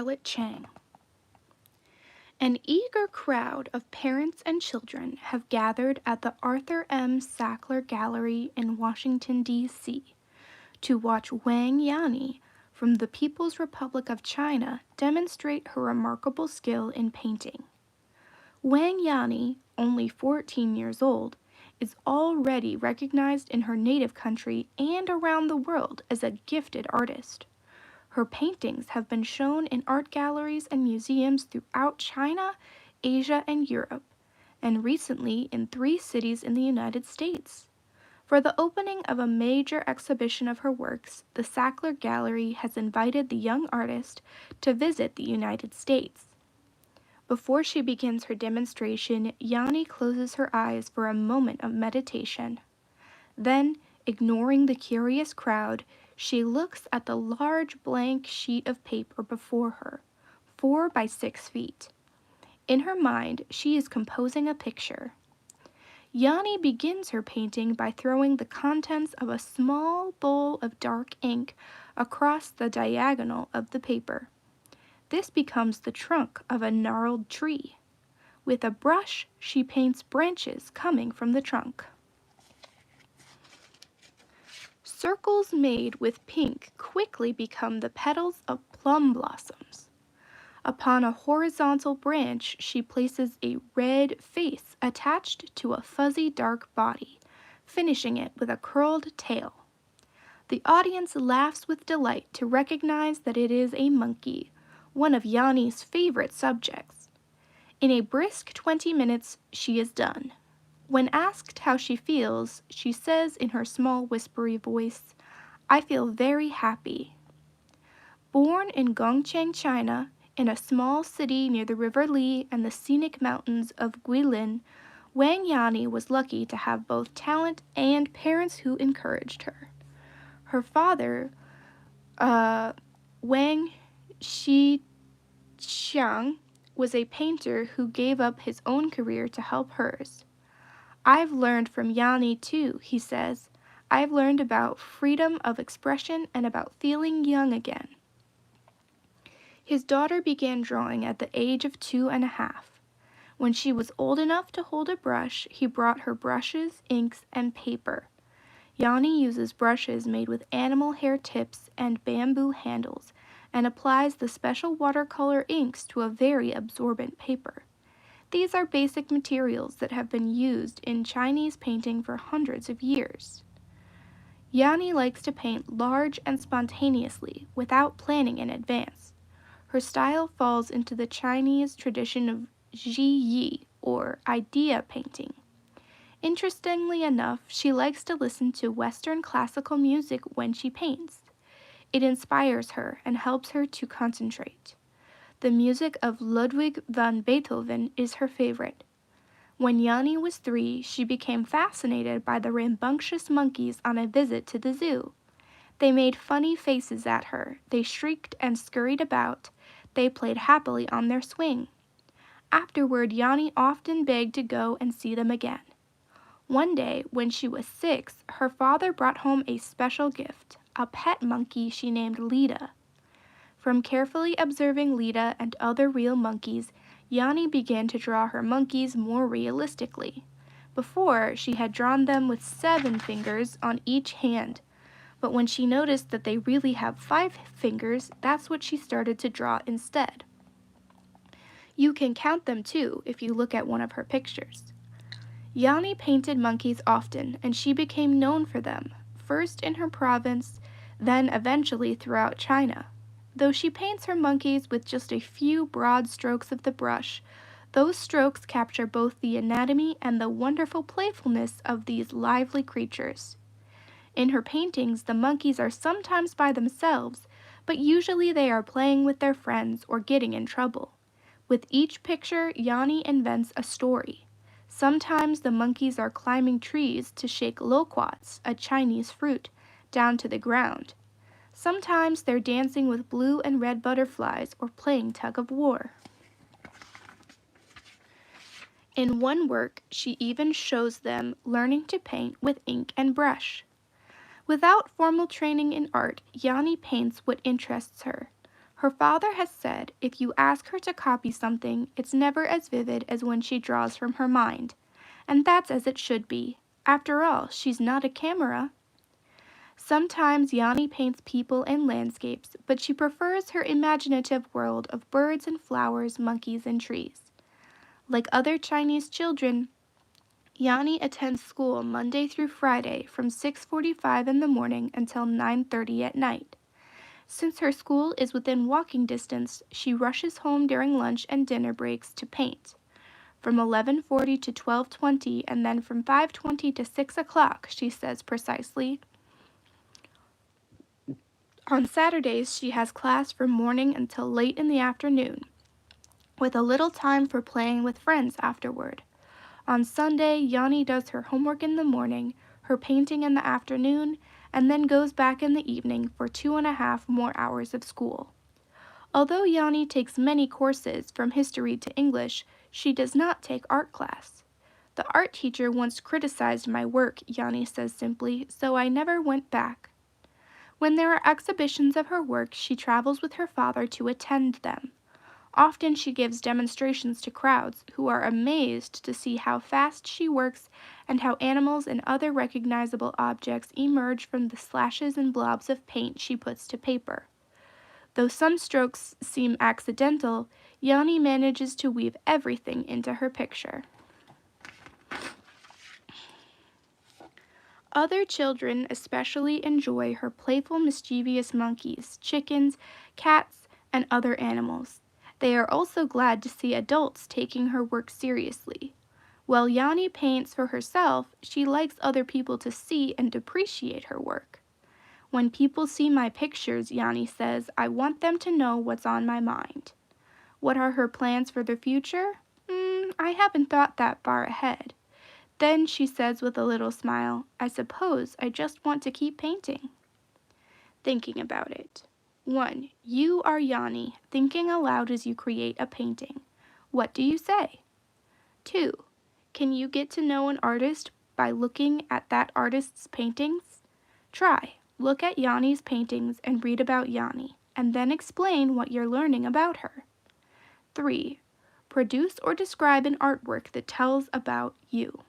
Scarlet Cheng. An eager crowd of parents and children have gathered at the Arthur M. Sackler Gallery in Washington, D.C. to watch Wang Yani from the People's Republic of China demonstrate her remarkable skill in painting. Wang Yani, only 14 years old, is already recognized in her native country and around the world as a gifted artist. Her paintings have been shown in art galleries and museums throughout China, Asia, and Europe, and recently in 3 cities in the United States. For the opening of a major exhibition of her works, the Sackler Gallery has invited the young artist to visit the United States. Before she begins her demonstration, Yani closes her eyes for a moment of meditation. Then, ignoring the curious crowd, she looks at the large blank sheet of paper before her, 4 by 6 feet. In her mind, she is composing a picture. Yani begins her painting by throwing the contents of a small bowl of dark ink across the diagonal of the paper. This becomes the trunk of a gnarled tree. With a brush, she paints branches coming from the trunk. Circles made with pink quickly become the petals of plum blossoms. Upon a horizontal branch, she places a red face attached to a fuzzy dark body, finishing it with a curled tail. The audience laughs with delight to recognize that it is a monkey, one of Yani's favorite subjects. In a brisk 20 minutes, she is done. When asked how she feels, she says in her small whispery voice, "I feel very happy." Born in Gongcheng, China, in a small city near the River Li and the scenic mountains of Guilin, Wang Yani was lucky to have both talent and parents who encouraged her. Her father, Wang Xiang, was a painter who gave up his own career to help hers. "I've learned from Yani too," he says. "I've learned about freedom of expression and about feeling young again." His daughter began drawing at the age of 2.5. When she was old enough to hold a brush, he brought her brushes, inks, and paper. Yani uses brushes made with animal hair tips and bamboo handles and applies the special watercolor inks to a very absorbent paper. These are basic materials that have been used in Chinese painting for hundreds of years. Yani likes to paint large and spontaneously, without planning in advance. Her style falls into the Chinese tradition of Zhiyi, or idea painting. Interestingly enough, she likes to listen to Western classical music when she paints. It inspires her and helps her to concentrate. The music of Ludwig van Beethoven is her favorite. When Yani was 3, she became fascinated by the rambunctious monkeys on a visit to the zoo. They made funny faces at her, they shrieked and scurried about, they played happily on their swing. Afterward, Yani often begged to go and see them again. One day, when she was 6, her father brought home a special gift, a pet monkey she named Lita. From carefully observing Lita and other real monkeys, Yani began to draw her monkeys more realistically. Before, she had drawn them with 7 fingers on each hand, but when she noticed that they really have 5 fingers, that's what she started to draw instead. You can count them too if you look at one of her pictures. Yani painted monkeys often, and she became known for them, first in her province, then eventually throughout China. Though she paints her monkeys with just a few broad strokes of the brush, those strokes capture both the anatomy and the wonderful playfulness of these lively creatures. In her paintings, the monkeys are sometimes by themselves, but usually they are playing with their friends or getting in trouble. With each picture, Yani invents a story. Sometimes the monkeys are climbing trees to shake loquats, a Chinese fruit, down to the ground. Sometimes they're dancing with blue and red butterflies or playing tug-of-war. In one work, she even shows them learning to paint with ink and brush. Without formal training in art, Yani paints what interests her. Her father has said if you ask her to copy something, it's never as vivid as when she draws from her mind. And that's as it should be. After all, she's not a camera. Sometimes Yani paints people and landscapes, but she prefers her imaginative world of birds and flowers, monkeys and trees. Like other Chinese children, Yani attends school Monday through Friday from 6:45 in the morning until 9:30 at night. Since her school is within walking distance, she rushes home during lunch and dinner breaks to paint. From 11:40 to 12:20 and then from 5:20 to 6 o'clock, she says precisely. On Saturdays, she has class from morning until late in the afternoon, with a little time for playing with friends afterward. On Sunday, Yani does her homework in the morning, her painting in the afternoon, and then goes back in the evening for 2.5 more hours of school. Although Yani takes many courses, from history to English, she does not take art class. The art teacher once criticized my work, Yani says simply, so I never went back. When there are exhibitions of her work, she travels with her father to attend them. Often she gives demonstrations to crowds who are amazed to see how fast she works and how animals and other recognizable objects emerge from the slashes and blobs of paint she puts to paper. Though some strokes seem accidental, Yani manages to weave everything into her picture. Other children especially enjoy her playful, mischievous monkeys, chickens, cats, and other animals. They are also glad to see adults taking her work seriously. While Yani paints for herself, she likes other people to see and appreciate her work. When people see my pictures, Yani says, I want them to know what's on my mind. What are her plans for the future? I haven't thought that far ahead. Then she says with a little smile, I suppose I just want to keep painting. Thinking about it. 1. You are Yani, thinking aloud as you create a painting. What do you say? 2. Can you get to know an artist by looking at that artist's paintings? Try. Look at Yani's paintings and read about Yani, and then explain what you're learning about her. 3. Produce or describe an artwork that tells about you.